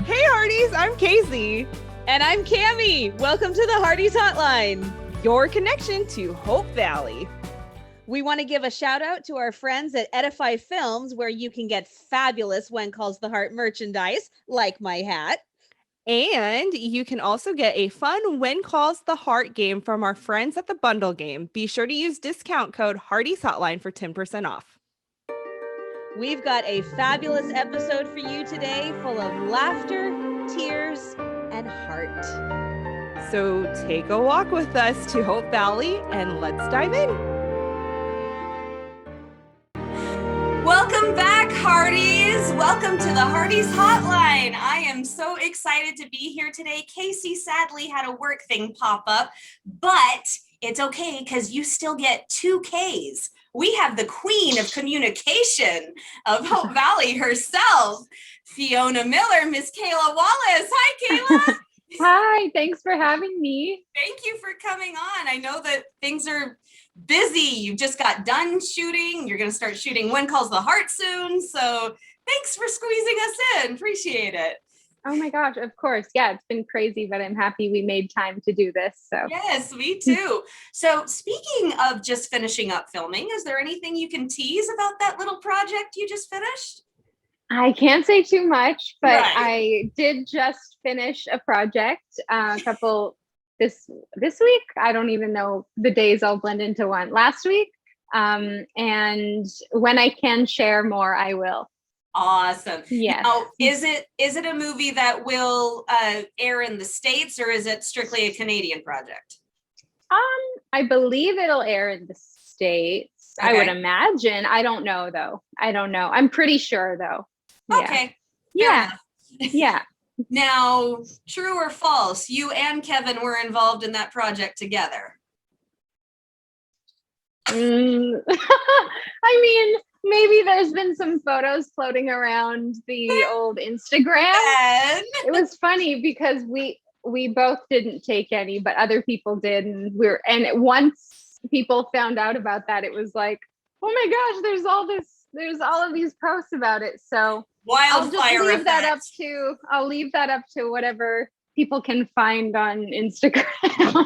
Hey Hearties, I'm Casey. And I'm Cammie. Welcome to the Hearties Hotline, your connection to Hope Valley. We want to give a shout out to our friends at Edify Films, where you can get fabulous When Calls the Heart merchandise, like my hat. And you can also get a fun When Calls the Heart game from our friends at the Bundle Game. Be sure to use discount code Hearties Hotline for 10% off. We've got a fabulous episode for you today, full of laughter, tears, and heart. So take a walk with us to Hope Valley and let's dive in. Welcome back, Hearties. Welcome to the Hearties Hotline. I am so excited to be here today. Casey sadly had a work thing pop up, but it's okay because you still get 2 Ks. We have the queen of communication of Hope Valley herself, Fiona Miller, Miss Kayla Wallace. Hi, Kayla. Hi, thanks for having me. Thank you for coming on. I know that things are busy. You've just got done shooting. You're going to start shooting When Calls the Heart soon. So thanks for squeezing us in. Appreciate it. Oh my gosh, of course. Yeah, it's been crazy, but I'm happy we made time to do this. So yes, me too. So speaking of just finishing up filming, is there anything you can tease about that little project you just finished? I can't say too much, but Right. I did just finish a project a couple this week. I don't even know, the days all blend into one. Last week. And when I can share more, I will. Awesome. Yes. Now, is it a movie that will air in the States, or is it strictly a Canadian project? I believe it'll air in the States. Okay. I would imagine. I don't know though. I don't know. I'm pretty sure though. Okay. Yeah. Yeah. Now, true or false, you and Kevin were involved in that project together? I mean, maybe there's been some photos floating around the old Instagram. And It was funny because we both didn't take any, but other people did, and once people found out about that, it was like, oh my gosh, there's all of these posts about it. So I'll just leave that up to whatever people can find on Instagram.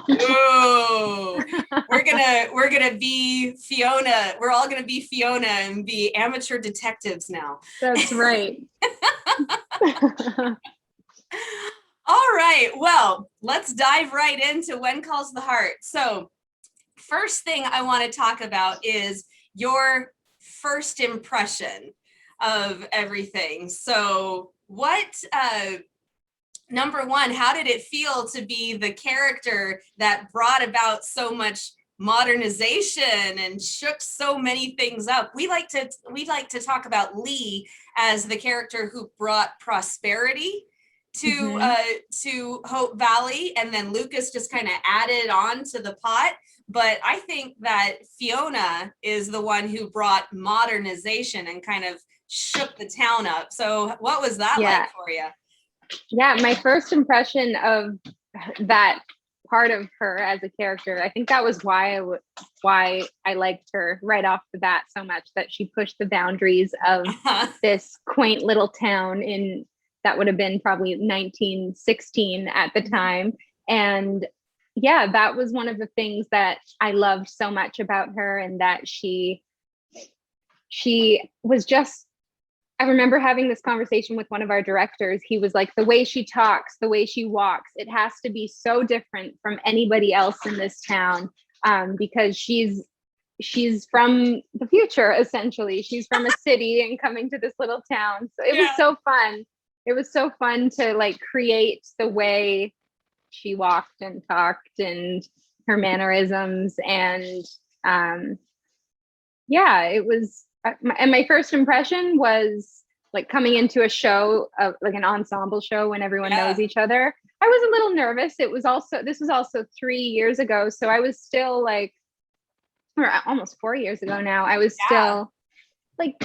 Ooh, we're gonna be Fiona. We're all gonna be Fiona and be amateur detectives now. That's right. All right. Well, let's dive right into When Calls the Heart. So, first thing I want to talk about is your first impression of everything. So, number one, how did it feel to be the character that brought about so much modernization and shook so many things up? We like to talk about Lee as the character who brought prosperity to Hope Valley, and then Lucas just kind of added on to the pot. But I think that Fiona is the one who brought modernization and kind of shook the town up. So what was that like for you? Yeah, my first impression of that part of her as a character, I think that was why I liked her right off the bat so much, that she pushed the boundaries of this quaint little town that would have been probably 1916 at the time. And yeah, that was one of the things that I loved so much about her, and that she was just, I remember having this conversation with one of our directors. He was like, the way she talks, the way she walks, it has to be so different from anybody else in this town, because she's from the future, essentially. She's from a city and coming to this little town. So it was so fun. It was so fun to like create the way she walked and talked and her mannerisms. And it was, and my first impression was like coming into a show, like an ensemble show when everyone knows each other. I was a little nervous. This was also 3 years ago. So I was still like, or almost 4 years ago now, I was still like,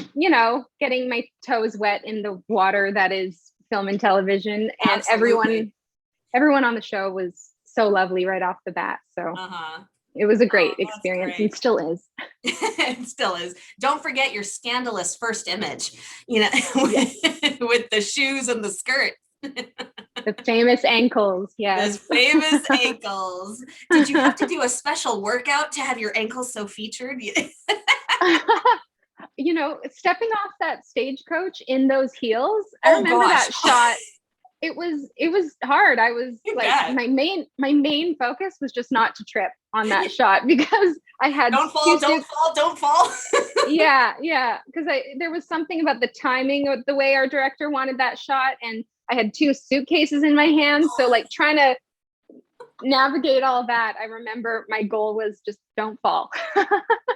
getting my toes wet in the water that is film and television. And everyone on the show was so lovely right off the bat. So it was a great experience. Great. And still is. It still is. Don't forget your scandalous first image, with the shoes and the skirt. The famous ankles. Yes. Those famous ankles. Did you have to do a special workout to have your ankles so featured? You know, stepping off that stagecoach in those heels, I Oh, remember gosh. that shot. It was hard. I was You like, bet. my main focus was just not to trip on that shot, because I had Don't fall. yeah, because there was something about the timing of the way our director wanted that shot, and I had 2 suitcases in my hands, so like trying to navigate all that, I remember my goal was just don't fall.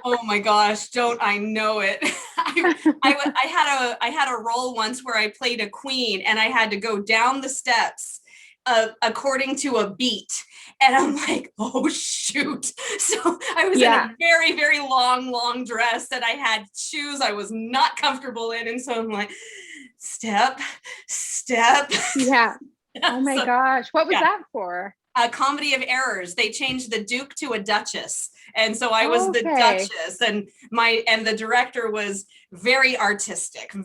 Oh my gosh, don't I know it. I had a role once where I played a queen and I had to go down the steps according to a beat. And I'm like, oh shoot. So I was in a very, very long dress, and I had shoes I was not comfortable in. And so I'm like, step. Yeah. Oh my gosh. What was that for? A Comedy of Errors. They changed the Duke to a Duchess, and so I was the Duchess, and the director was very artistic,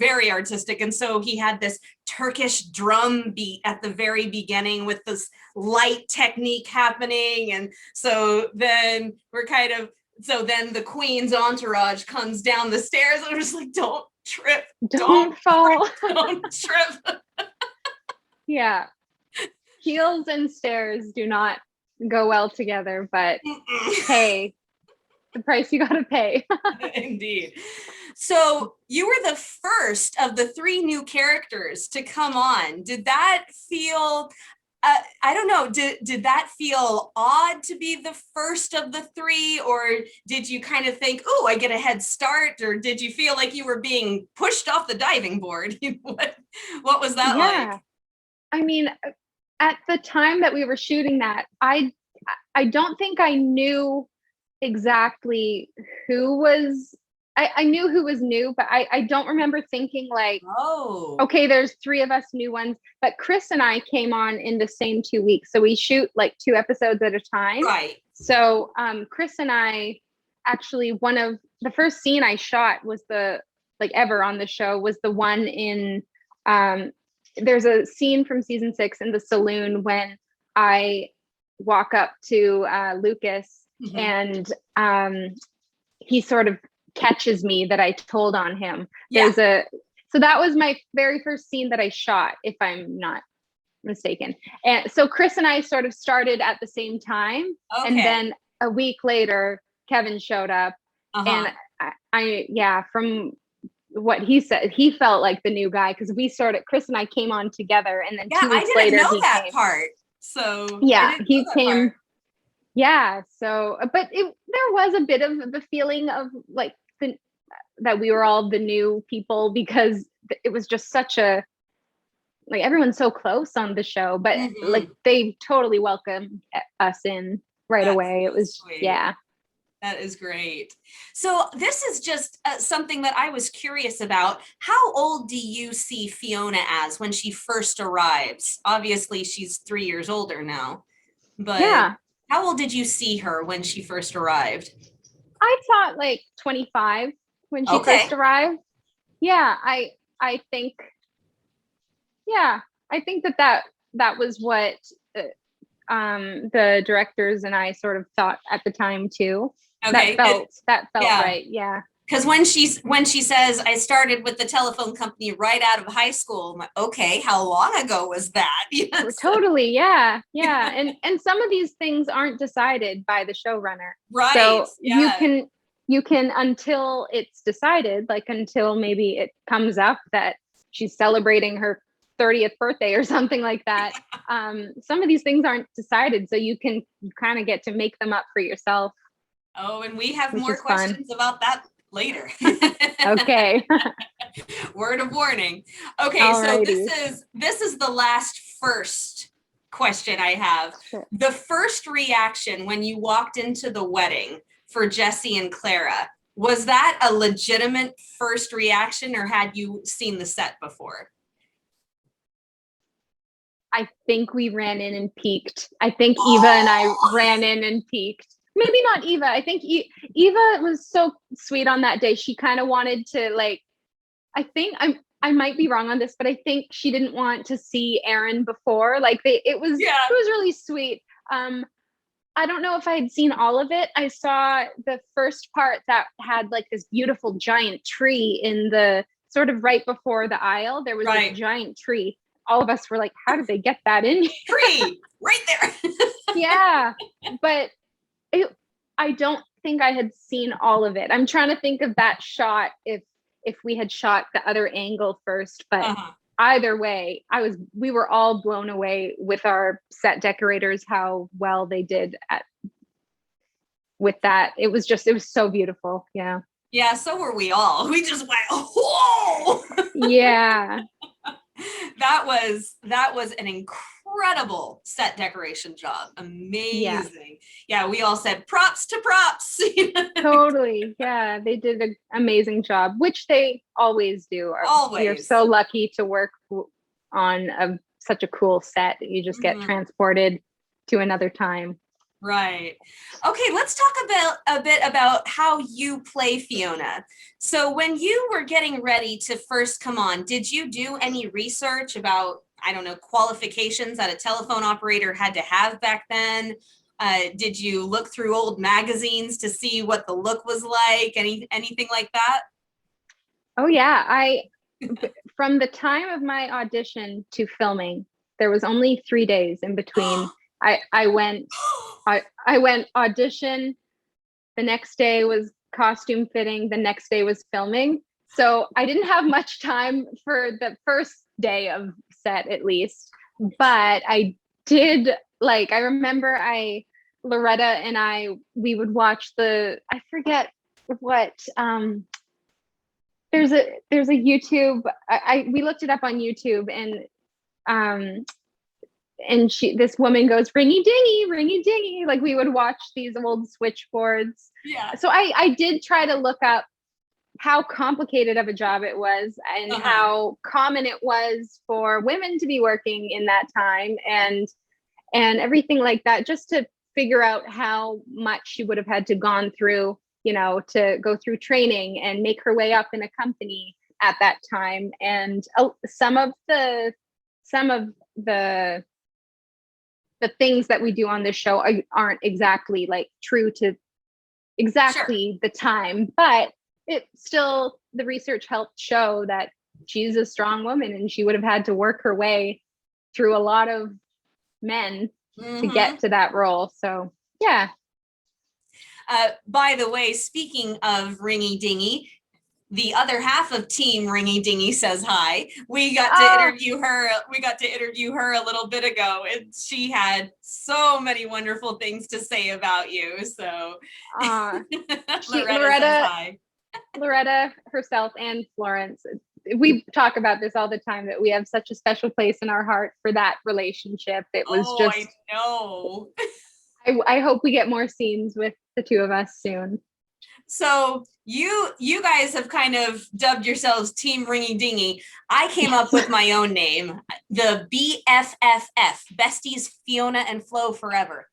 and so he had this Turkish drum beat at the very beginning with this light technique happening, and so then then the Queen's entourage comes down the stairs, and I'm just like, don't trip, don't fall, don't trip. Yeah. Heels and stairs do not go well together, but hey, the price you gotta pay. Indeed. So you were the first of the 3 new characters to come on. Did that feel, I don't know, did that feel odd to be the first of the 3, or did you kind of think, oh, I get a head start, or did you feel like you were being pushed off the diving board? What was that like? I mean, at the time that we were shooting that, I don't think I knew exactly who was, I knew who was new, but I don't remember thinking like, oh, okay, there's 3 of us new ones. But Chris and I came on in the same 2 weeks. So we shoot like 2 episodes at a time. Right. So Chris and I, actually, one of the first scene I shot was ever on the show was the one in, there's a scene from season 6 in the saloon when I walk up to Lucas, and he sort of catches me that I told on him. So that was my very first scene that I shot, if I'm not mistaken. And so Chris and I sort of started at the same time. Okay. And then a week later, Kevin showed up, and I from what he said, he felt like the new guy, because Chris and I came on together, and then 2 weeks later, know that came. Part. So he came. Part. Yeah. So, but there was a bit of the feeling of like that we were all the new people, because it was just such a, like, everyone's so close on the show, but like they totally welcomed us in right away. It was sweet. Yeah. That is great. So this is just something that I was curious about. How old do you see Fiona as when she first arrives? Obviously, she's 3 years older now, but how old did you see her when she first arrived? I thought like 25 when she first arrived. Yeah, I think that was what the directors and I sort of thought at the time too. Okay. That felt right. Yeah. Because when she says, I started with the telephone company right out of high school, I'm like, okay, how long ago was that? Yes. Totally. Yeah. Yeah. And some of these things aren't decided by the showrunner. Right. So you can until it's decided, like until maybe it comes up that she's celebrating her 30th birthday or something like that. Some of these things aren't decided, so you kind of get to make them up for yourself. Oh, and we have more questions about that later. Okay. Word of warning. Okay, alrighty. So this is the first question I have. Sure. The first reaction when you walked into the wedding for Jesse and Clara, was that a legitimate first reaction, or had you seen the set before? I think we ran in and peeked. I think Eva and I ran in and peeked. Maybe not Eva. I think Eva was so sweet on that day. She kind of wanted to, like, I think I might be wrong on this, but I think she didn't want to see Aaron before. Like it was really sweet. I don't know if I had seen all of it. I saw the first part that had like this beautiful giant tree in the sort of right before the aisle. There was a giant tree. All of us were like, how did they get that in? Tree right there. Yeah. But I don't think I had seen all of it. I'm trying to think of that shot if we had shot the other angle first, but either way, we were all blown away with our set decorators, how well they did with that. It was so beautiful. Yeah. Yeah, so were we all. We just went, whoa. Yeah. That was an incredible set decoration job. Amazing. Yeah, we all said props to props. Totally. Yeah, they did an amazing job, which they always do. Always. You're so lucky to work on such a cool set that you just get transported to another time. Right. Okay, let's talk a bit about how you play Fiona. So when you were getting ready to first come on, did you do any research about, I don't know, qualifications that a telephone operator had to have back then? Did you look through old magazines to see what the look was like? Anything like that? Oh yeah, from the time of my audition to filming, there was only 3 days in between. I went audition. The next day was costume fitting. The next day was filming. So I didn't have much time for the first day of set, at least. But I did, like, I remember Loretta and we would watch I forget what, there's a YouTube, we looked it up on YouTube, and this woman goes, ringy dingy. Like, we would watch these old switchboards. Yeah. So I did try to look up how complicated of a job it was, and how common it was for women to be working in that time, and everything like that, just to figure out how much she would have had to gone through, to go through training and make her way up in a company at that time. And some of the things that we do on this show aren't exactly like true to exactly the time, but it still, the research helped show that she's a strong woman, and she would have had to work her way through a lot of men to get to that role. So yeah. By the way, speaking of Ringy Dinghy, the other half of Team Ringy Dinghy says hi. We got to interview her. We got to interview her a little bit ago, and she had so many wonderful things to say about you. So Loretta herself and Florence. We talk about this all the time, that we have such a special place in our heart for that relationship. It was I know. I hope we get more scenes with the two of us soon. So you guys have kind of dubbed yourselves Team Ringy Dinghy. I came up with my own name, the BFFF, Besties Fiona and Flo Forever.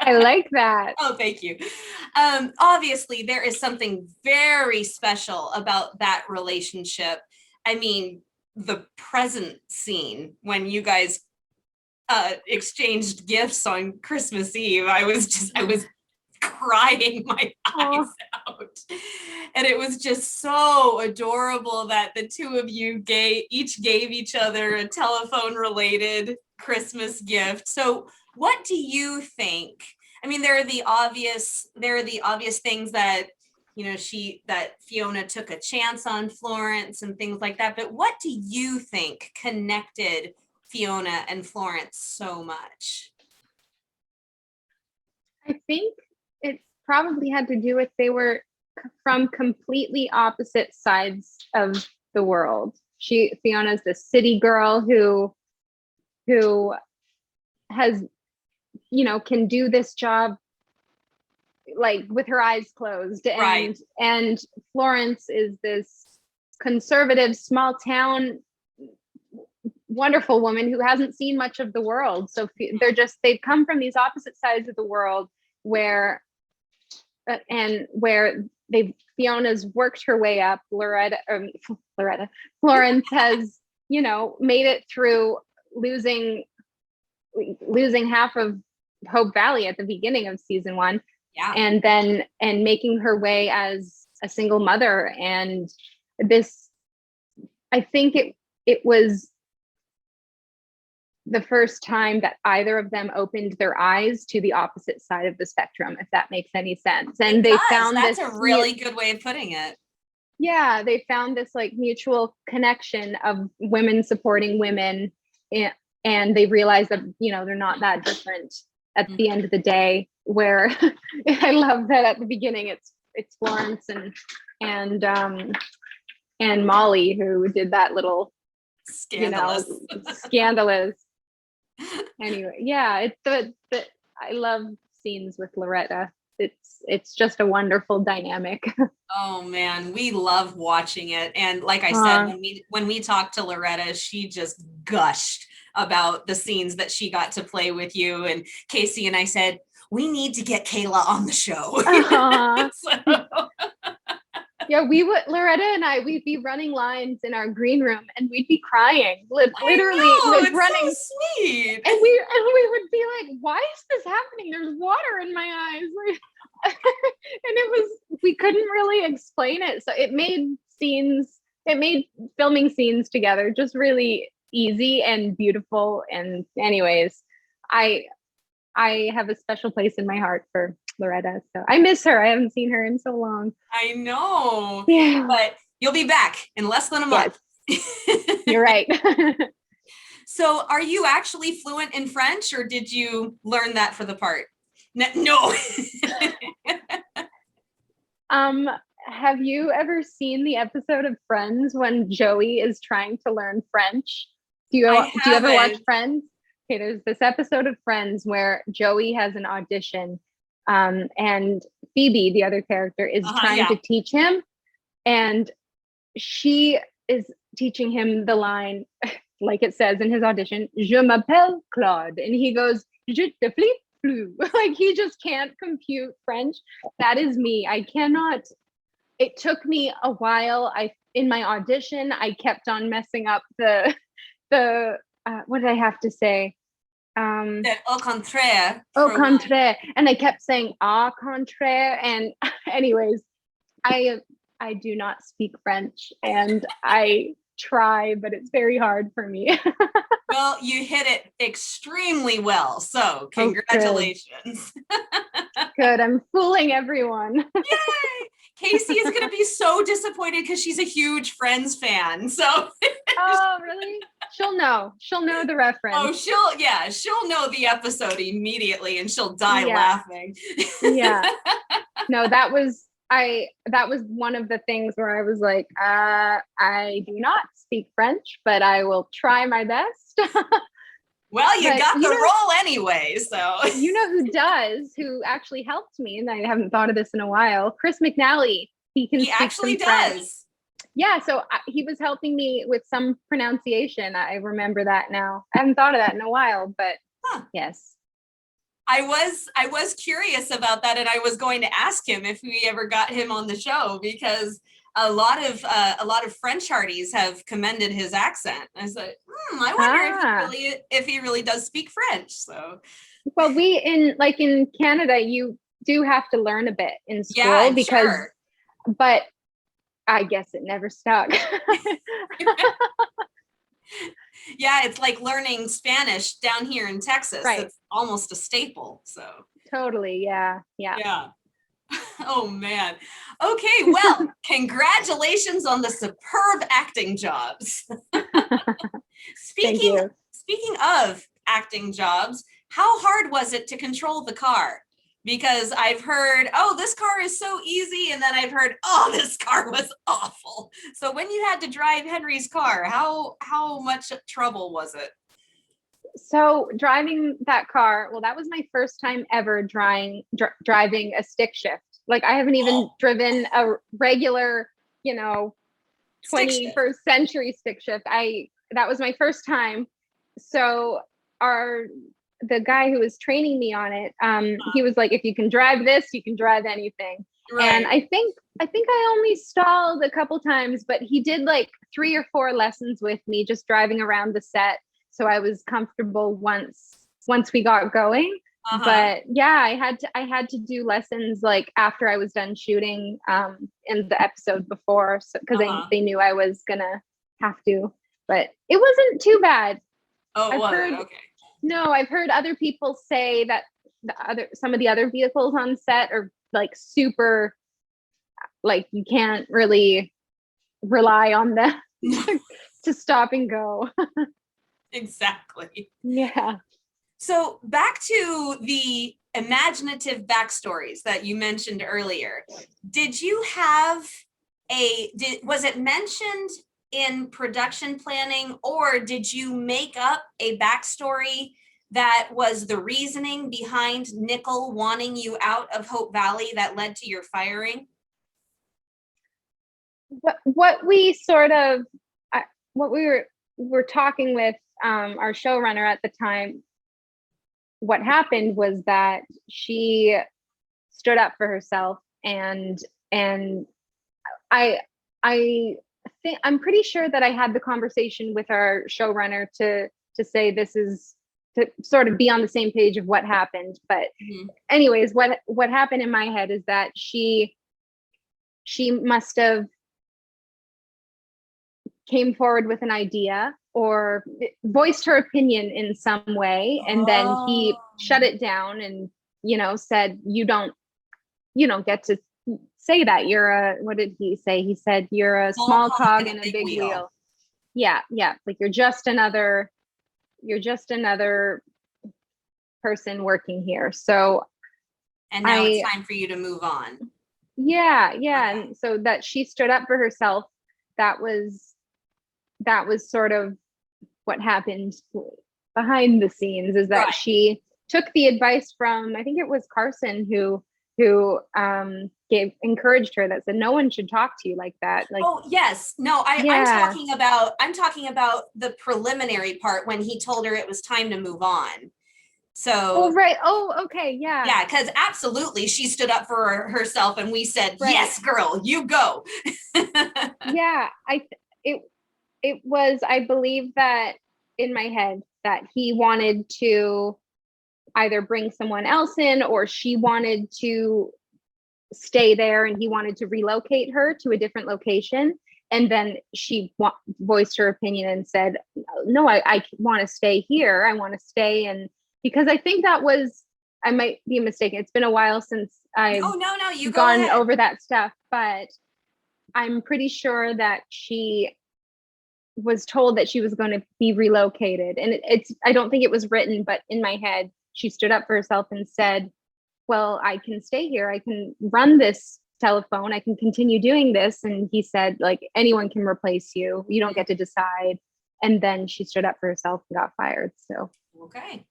I like that. Oh, thank you. Obviously, there is something very special about that relationship. I mean, the present scene when you guys exchanged gifts on Christmas Eve, I was crying my eyes out, and it was just so adorable that the two of you each gave each other a telephone related Christmas gift. So what do you think? I mean, there are the obvious things that, that Fiona took a chance on Florence and things like that, but what do you think connected Fiona and Florence so much? I think it probably had to do with they were from completely opposite sides of the world. Fiona's the city girl who has, can do this job like with her eyes closed, and Florence is this conservative, small town, wonderful woman who hasn't seen much of the world. So they've come from these opposite sides of the world where Fiona's worked her way up. Florence has, made it through losing half of Hope Valley at the beginning of season 1. Yeah. And making her way as a single mother. And this, I think it was the first time that either of them opened their eyes to the opposite side of the spectrum, if that makes any sense. And that's a really good way of putting it. Yeah, they found this like mutual connection of women supporting women, and they realized that, they're not that different at the end of the day. Where I love that at the beginning it's Florence and Molly who did that little scandalous. Scandalous. Anyway, yeah, it's the I love scenes with Loretta. It's just a wonderful dynamic. Oh man, we love watching it. And like I said, when we talked to Loretta, she just gushed about the scenes that she got to play with you. And Casey and I said, we need to get Kayla on the show. Yeah, Loretta and we'd be running lines in our green room and we'd be crying, literally it's running. So sweet. And we would be like, why is this happening? There's water in my eyes. And we couldn't really explain it. So it made filming scenes together just really easy and beautiful. And anyways, I have a special place in my heart for Loretta. So I miss her. I haven't seen her in so long. I know. Yeah. But you'll be back in less than a month. Yes. You're right. So are you actually fluent in French, or did you learn that for the part? No. Have you ever seen the episode of Friends when Joey is trying to learn French? Do you ever watch Friends? Okay, there's this episode of Friends where Joey has an audition, and Phoebe, the other character, is trying to teach him, and she is teaching him the line, like it says in his audition, "Je m'appelle Claude," and he goes, "Je te flippe plus." Like he just can't compute French. That is me. I cannot. It took me a while. In my audition, I kept on messing up the what did I have to say? Au contraire. Au contraire. And I kept saying au contraire. And anyways, I do not speak French, and I try, but it's very hard for me. Well, you hit it extremely well. So congratulations. Good. I'm fooling everyone. Yay! Casey is going to be so disappointed because she's a huge Friends fan. So. Oh, really? She'll know the reference. Oh, she'll know the episode immediately and she'll die laughing. Yeah. No, that was one of the things where I was like, I do not speak French, but I will try my best. Well, you got the role anyway, so. You know who actually helped me, and I haven't thought of this in a while, Chris McNally. He actually does. French. Yeah, so he was helping me with some pronunciation. I remember that now. I haven't thought of that in a while, but yes. I was curious about that, and I was going to ask him if we ever got him on the show, because a lot of French Hearties have commended his accent. I said, I wonder if he really does speak French. So, well, in Canada, you do have to learn a bit in school but I guess it never stuck. Yeah, it's like learning Spanish down here in Texas. Right. It's almost a staple. So totally, yeah. Oh man. Okay, well, congratulations on the superb acting jobs. Speaking of acting jobs, how hard was it to control the car? Because I've heard, this car is so easy, and then I've heard, this car was awful. So when you had to drive Henry's car, how much trouble was it? So driving that car, well, that was my first time ever driving a stick shift. Like I haven't even driven a regular, 21st century stick shift. That was my first time. So the guy who was training me on it, he was like, if you can drive this, you can drive anything. And I think I only stalled a couple times, but he did like 3 or 4 lessons with me, just driving around the set. So I was comfortable once we got going. But yeah, I had to do lessons like after I was done shooting in the episode before, so because they knew I was gonna have to. But it wasn't too bad. I've heard other people say that some of the other vehicles on set are like super, like you can't really rely on them to stop and go. Exactly. Yeah. So back to the imaginative backstories that you mentioned earlier. Did you have was it mentioned in production planning, or did you make up a backstory that was the reasoning behind Nickel wanting you out of Hope Valley that led to your firing? What we sort of, what we were talking with our showrunner at the time, what happened was that she stood up for herself, and I'm pretty sure that I had the conversation with our showrunner to say this is to sort of be on the same page of what happened. But anyways, what happened in my head is that she must have came forward with an idea or voiced her opinion in some way, and then he shut it down and said you don't get to say that. You're a, what did he say? He said you're a small cog in a big wheel. Yeah, like you're just another person working here. So and now it's time for you to move on. Yeah. Okay. And so that she stood up for herself, that was sort of what happened behind the scenes, is that she took the advice from, I think it was Carson who encouraged her, that said no one should talk to you like that. Like, I'm talking about the preliminary part when he told her it was time to move on. So Okay, yeah, because absolutely she stood up for herself, and we said yes, girl, you go. Yeah, it was, I believe that in my head that he wanted to either bring someone else in, or she wanted to stay there and he wanted to relocate her to a different location. And then she voiced her opinion and said, no, I want to stay here. I want to stay. And because I think that was, I might be mistaken, it's been a while since I've gone over that stuff, but I'm pretty sure that she was told that she was going to be relocated. And I don't think it was written, but in my head, she stood up for herself and said, well, I can stay here. I can run this telephone. I can continue doing this. And he said, like, anyone can replace you. You don't get to decide. And then she stood up for herself and got fired. So, okay.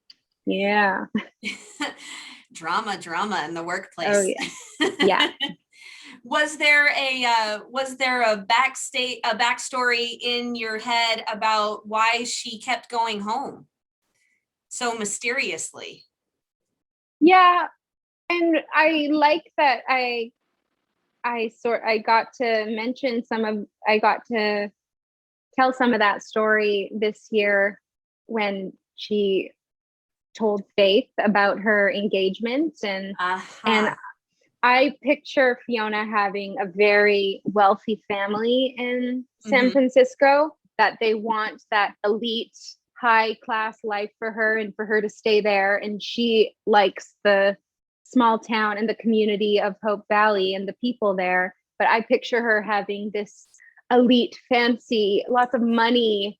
Yeah. drama in the workplace. Oh yeah. Yeah. Was there a backstory in your head about why she kept going home so mysteriously? Yeah, and I like that I got to tell some of that story this year when she told Faith about her engagement, and I picture Fiona having a very wealthy family in San Francisco, that they want that elite, high class life for her and for her to stay there. And she likes the small town and the community of Hope Valley and the people there. But I picture her having this elite, fancy, lots of money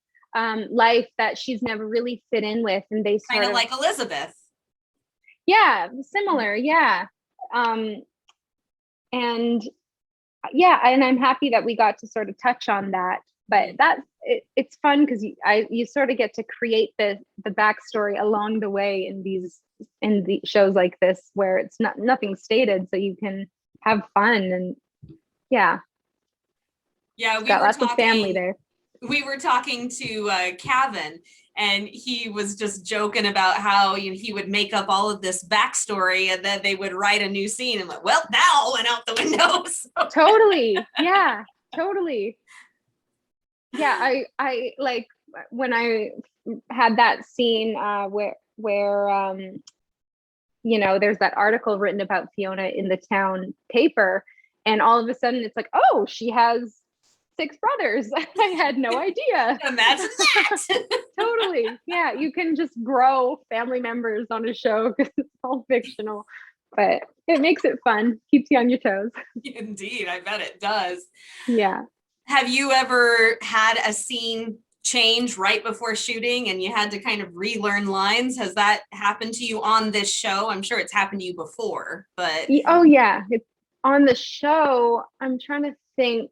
life that she's never really fit in with. And they kind of like Elizabeth. Yeah, similar. Yeah. And I'm happy that we got to sort of touch on that. But it's fun because you sort of get to create the backstory along the way in the shows like this, where it's nothing stated, so you can have fun. And we got lots of family there. we were talking to Kevin, and he was just joking about how he would make up all of this backstory, and then they would write a new scene, and like, well, that all went out the window. So. Totally. Yeah, totally. Yeah, I like when I had that scene where there's that article written about Fiona in the town paper, and all of a sudden it's like, oh, she has 6 brothers. I had no idea. Imagine that. Totally. Yeah, you can just grow family members on a show because it's all fictional, but it makes it fun, keeps you on your toes. Indeed, I bet it does. Yeah. Have you ever had a scene change right before shooting and you had to kind of relearn lines? Has that happened to you on this show? I'm sure it's happened to you before, but. Oh yeah, it's on the show. I'm trying to think.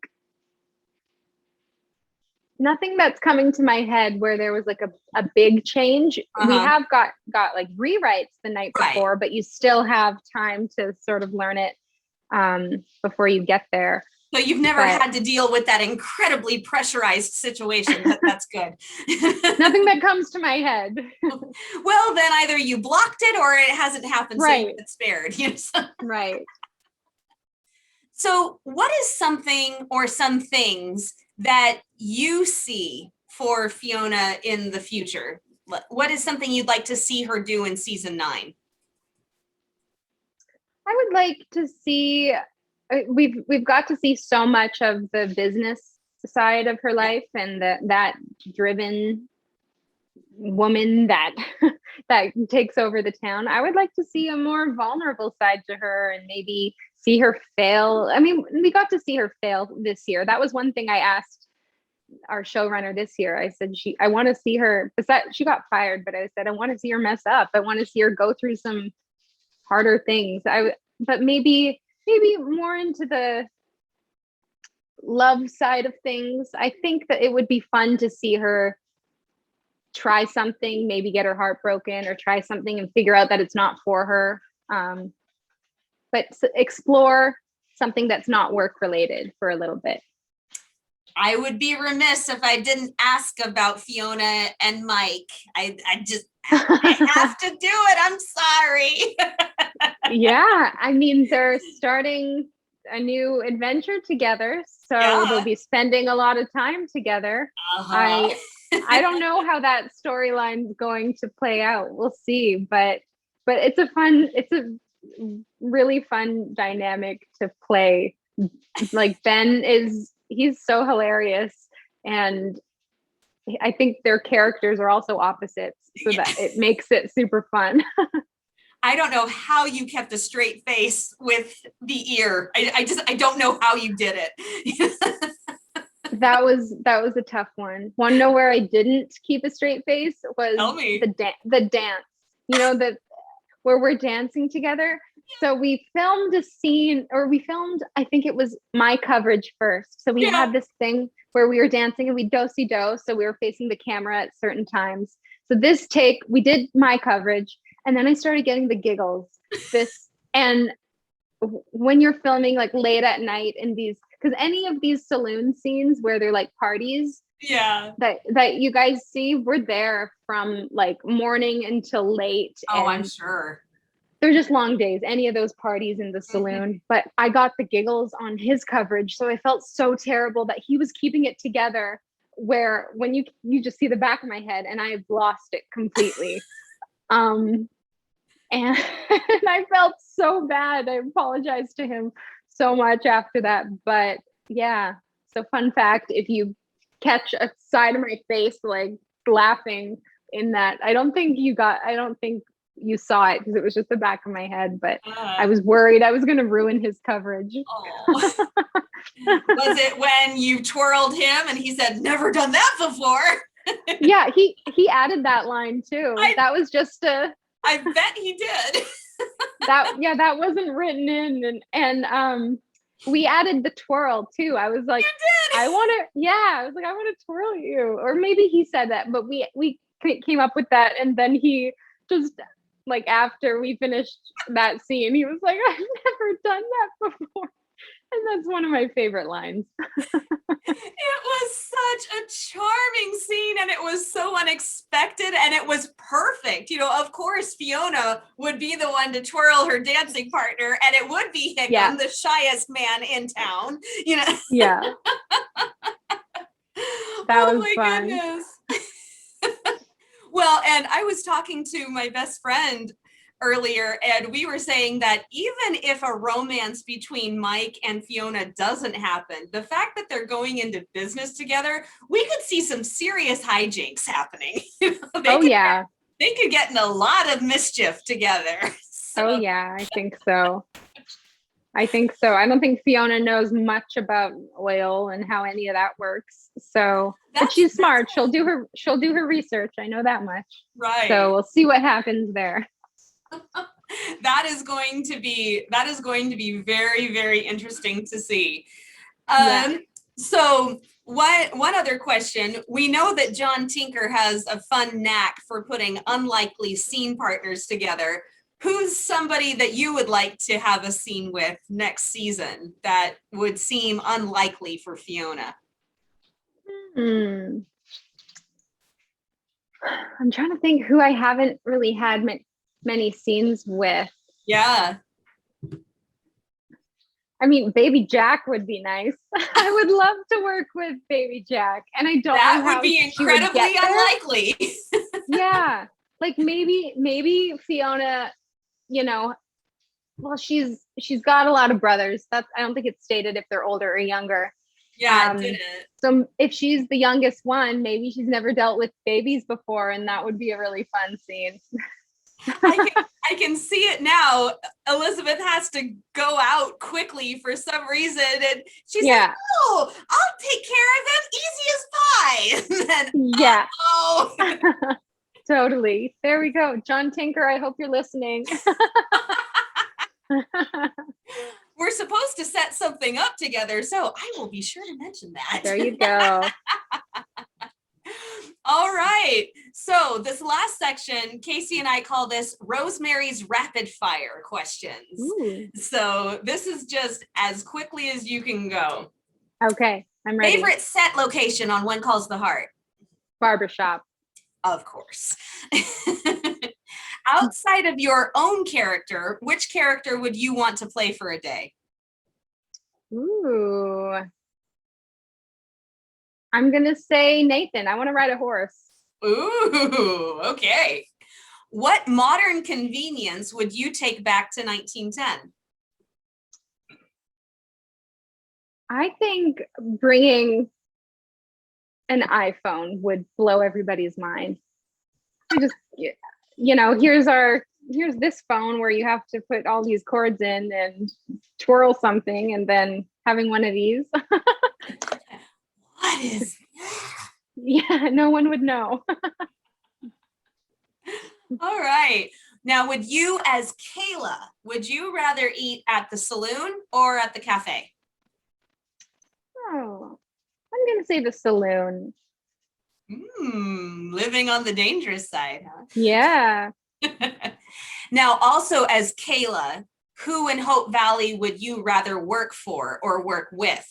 Nothing that's coming to my head where there was like a big change. We have got like rewrites the night before, but you still have time to sort of learn it before you get there. So you've never had to deal with that incredibly pressurized situation. That's good. Nothing that comes to my head. Well, then either you blocked it or it hasn't happened, so you get spared. Right. So what is something or some things that you see for Fiona in the future? What is something you'd like to see her do in season 9? I would like to see, we've got to see so much of the business side of her life, and that driven woman that takes over the town. I would like to see a more vulnerable side to her and maybe see her fail. I mean, we got to see her fail this year. That was one thing I asked our showrunner this year. I said, I want to see her, she got fired, but I said, I want to see her mess up. I want to see her go through some harder things. But maybe more into the love side of things. I think that it would be fun to see her try something, maybe get her heart broken, or try something and figure out that it's not for her. But explore something that's not work related for a little bit. I would be remiss if I didn't ask about Fiona and Mike. I have to do it. I'm sorry. Yeah, I mean, they're starting a new adventure together, so they'll be spending a lot of time together. I don't know how that storyline's going to play out. We'll see, but it's a really fun dynamic to play. Like Ben he's so hilarious, and I think their characters are also opposites, so that it makes it super fun. I don't know how you kept a straight face with the ear. I don't know how you did it. That was a tough one. Want to know where I didn't keep a straight face? Was the dance. Where we're dancing together. So we filmed a scene, I think it was my coverage first. So we had this thing where we were dancing and we do-si-do. So we were facing the camera at certain times. So this take, we did my coverage, and then I started getting the giggles. And when you're filming like late at night in these, because any of these saloon scenes where they're like parties, that you guys see, we're there from like morning until late. Oh, I'm sure. They're just long days, any of those parties in the saloon. But I got the giggles on his coverage. So I felt so terrible that he was keeping it together, where when you just see the back of my head, and I've lost it completely. And I felt so bad. I apologized to him so much after that. But yeah, so fun fact, if you catch a side of my face like laughing in that, I don't think you saw it because it was just the back of my head, but I was worried I was going to ruin his coverage. Was it when you twirled him and he said, never done that before? Yeah, he added that line too. That was just I bet he did. that wasn't written in, and we added the twirl too. I was like, you did. I want to twirl you, or maybe he said that, but we came up with that, and then he just, like, after we finished that scene, he was like, I've never done that before. And that's one of my favorite lines. It was such a charming scene, and it was so unexpected, and it was perfect. You know, of course, Fiona would be the one to twirl her dancing partner, and it would be Hickam, the shyest man in town. You know. Yeah. That was fun. Goodness. Well, and I was talking to my best friend earlier, and we were saying that even if a romance between Mike and Fiona doesn't happen, the fact that they're going into business together, we could see some serious hijinks happening. They could get in a lot of mischief together. So. Oh yeah, I think so. I don't think Fiona knows much about oil and how any of that works. So, but she's smart. She'll do her research. I know that much. Right. So we'll see what happens there. That is going to be very, very interesting to see. So one other question. We know that John Tinker has a fun knack for putting unlikely scene partners together. Who's somebody that you would like to have a scene with next season that would seem unlikely for Fiona? I'm trying to think who I haven't really had many scenes with. Yeah. I mean, Baby Jack would be nice. I would love to work with Baby Jack. And I don't that know how would be incredibly unlikely. Yeah. Like maybe Fiona, you know, well, she's got a lot of brothers. I don't think it's stated if they're older or younger. Yeah, it didn't. So if she's the youngest one, maybe she's never dealt with babies before, and that would be a really fun scene. I can see it now. Elizabeth has to go out quickly for some reason, and she's like, "Oh, I'll take care of them, easy as pie." And then, yeah. Oh. Totally. There we go. John Tinker, I hope you're listening. We're supposed to set something up together, so I will be sure to mention that. There you go. All right. So this last section, Casey and I call this Rosemary's Rapid Fire Questions. Ooh. So this is just as quickly as you can go. Okay, I'm ready. Favorite set location on When Calls the Heart? Barbershop. Of course. Outside of your own character, which character would you want to play for a day? Ooh. I'm going to say Nathan. I want to ride a horse. Ooh, okay. What modern convenience would you take back to 1910? I think bringing an iPhone would blow everybody's mind. Here's this phone where you have to put all these cords in and twirl something, and then having one of these. What is that? Yeah, no one would know. All right. Now, would you as Kayla, would you rather eat at the saloon or at the cafe? Oh, I'm going to say the saloon. Living on the dangerous side, huh? Yeah. Now, also as Kayla, who in Hope Valley would you rather work for or work with?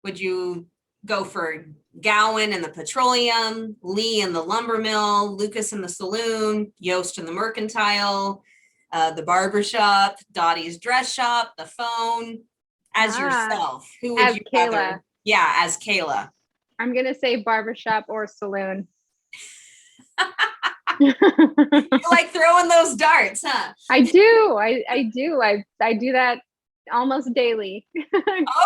Would you go for Gowan in the petroleum, Lee in the lumber mill, Lucas in the saloon, Yost in the mercantile, the barbershop, Dottie's dress shop, the phone? As yourself, who would you Kayla. rather? Yeah, as Kayla. I'm going to say barbershop or saloon. You like throwing those darts, huh? I do. I do. I do that almost daily.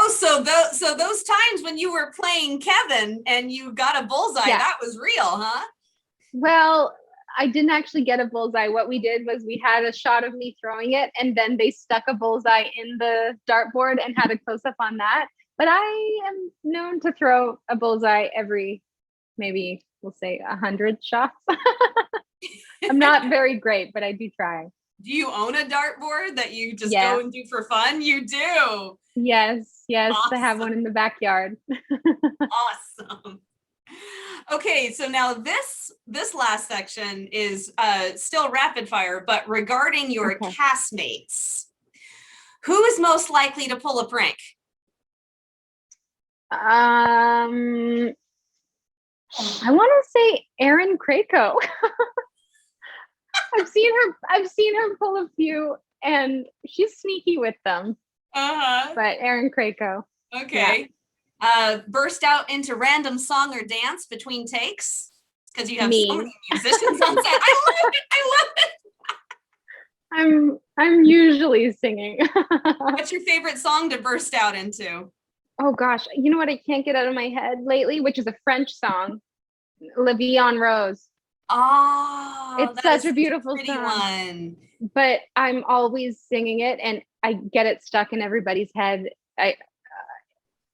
So those times when you were playing Kevin and you got a bullseye, that was real, huh? Well, I didn't actually get a bullseye. What we did was we had a shot of me throwing it, and then they stuck a bullseye in the dartboard and had a close-up on that. But I am known to throw a bullseye every, maybe we'll say 100 shots. I'm not very great, but I do try. Do you own a dartboard that you just go and do for fun? You do. Yes. Awesome. I have one in the backyard. Awesome. Okay, so now this last section is still rapid fire, but regarding your castmates, who is most likely to pull a prank? I want to say Erin Krakow. I've seen her pull a few, and she's sneaky with them. But Erin Krakow. Okay. Burst out into random song or dance between takes because you have so many musicians on set. I love it. I'm usually singing. What's your favorite song to burst out into? Oh gosh, you know what I can't get out of my head lately, which is a French song, La Vie en Rose. Oh, it's such a beautiful pretty song. One. But I'm always singing it, and I get it stuck in everybody's head.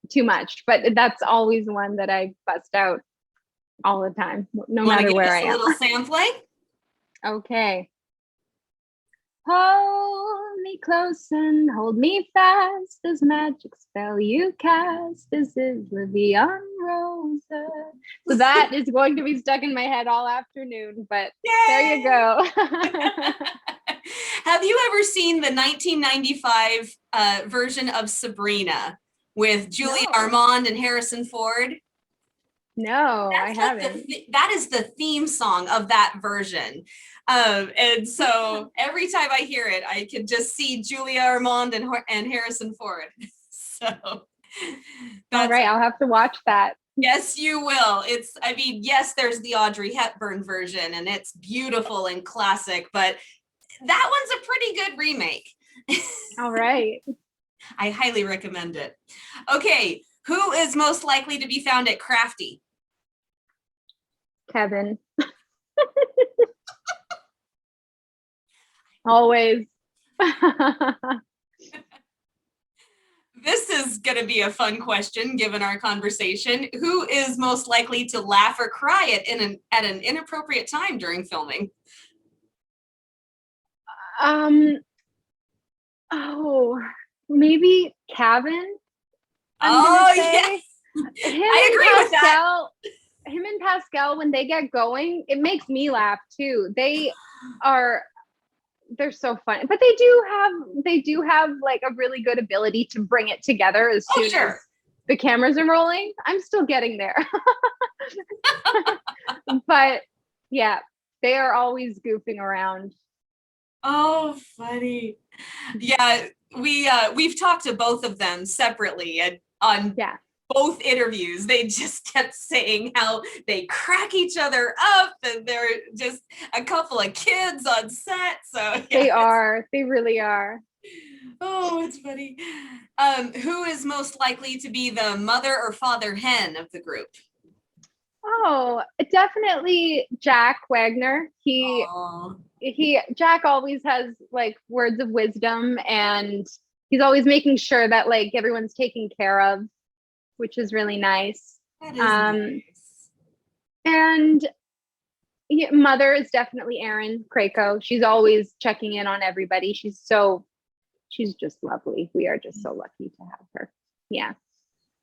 Too much, but that's always one that I bust out all the time, no matter where I am. A little sampling. Okay. Hold me close and hold me fast. This magic spell you cast. This is La Vie en Rose. So that is going to be stuck in my head all afternoon, but Yay! There you go. Have you ever seen the 1995 version of Sabrina with Julia Armand and Harrison Ford? No, I haven't. That is the theme song of that version. And so every time I hear it, I can just see Julia Armand and Harrison Ford. So all right, I'll have to watch that. Yes, you will. Yes, there's the Audrey Hepburn version, and it's beautiful and classic, but that one's a pretty good remake. All right. I highly recommend it. Okay, who is most likely to be found at Crafty? Kevin. Always. This is going to be a fun question given our conversation. Who is most likely to laugh or cry at an inappropriate time during filming? Maybe Kevin. Yes. I agree with that. Him and Pascal, when they get going, it makes me laugh too. They're so funny, but they do have like a really good ability to bring it together as soon as the cameras are rolling. I'm still getting there. But yeah, they are always goofing around. Oh, funny. Yeah, we've talked to both of them separately on both interviews. They just kept saying how they crack each other up, and they're just a couple of kids on set. So they really are. Oh, it's funny. Who is most likely to be the mother or father hen of the group? Oh, definitely Jack Wagner. Jack always has like words of wisdom, and he's always making sure that like everyone's taken care of, which is really nice. That is nice. And mother is definitely Erin Krakow. She's always checking in on everybody. She's just lovely. We are just so lucky to have her. Yeah.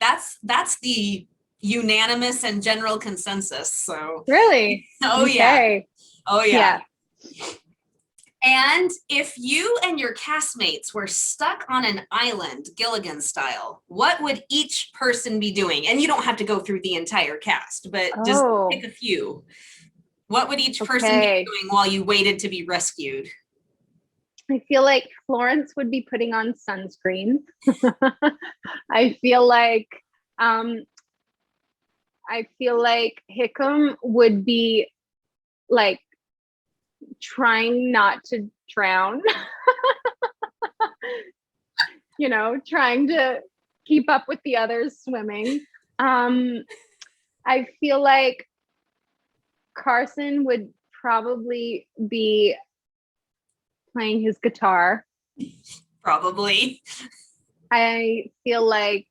That's the unanimous and general consensus. So really? Oh okay. Yeah. Oh yeah. And if you and your castmates were stuck on an island, Gilligan style, what would each person be doing? And you don't have to go through the entire cast, but just pick a few. What would each person be doing while you waited to be rescued? I feel like Florence would be putting on sunscreen. I feel like Hickam would be like trying not to drown. Trying to keep up with the others swimming. I feel like Carson would probably be playing his guitar. Probably. I feel like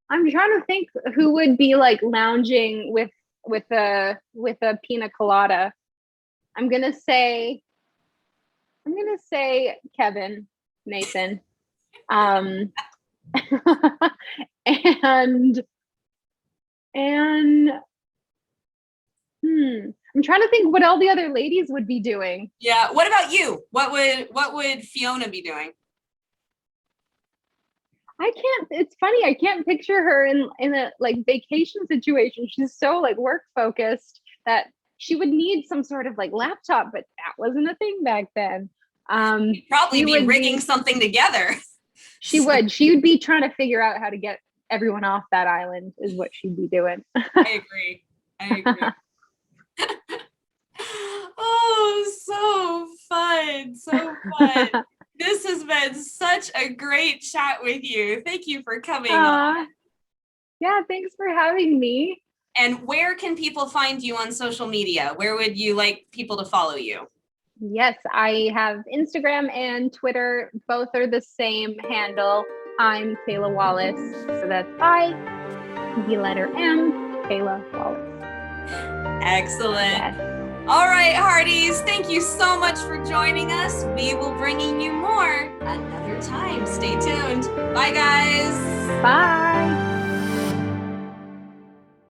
I'm trying to think who would be like lounging with a pina colada. I'm gonna say Kevin, Nathan, and I'm trying to think what all the other ladies would be doing. Yeah. What about you? What would Fiona be doing? It's funny, I can't picture her in a like vacation situation. She's so like work focused that she would need some sort of like laptop, but that wasn't a thing back then. Probably be rigging something together. She would be trying to figure out how to get everyone off that island is what she'd be doing. I agree. Oh, so fun. This has been such a great chat with you. Thank you for coming on. Yeah, thanks for having me. And where can people find you on social media? Where would you like people to follow you? Yes, I have Instagram and Twitter. Both are the same handle. I'm Kayla Wallace. So that's the letter M, Kayla Wallace. Excellent. Yes. All right, Hearties, thank you so much for joining us. We will bringing you more another time. Stay tuned. Bye, guys. Bye.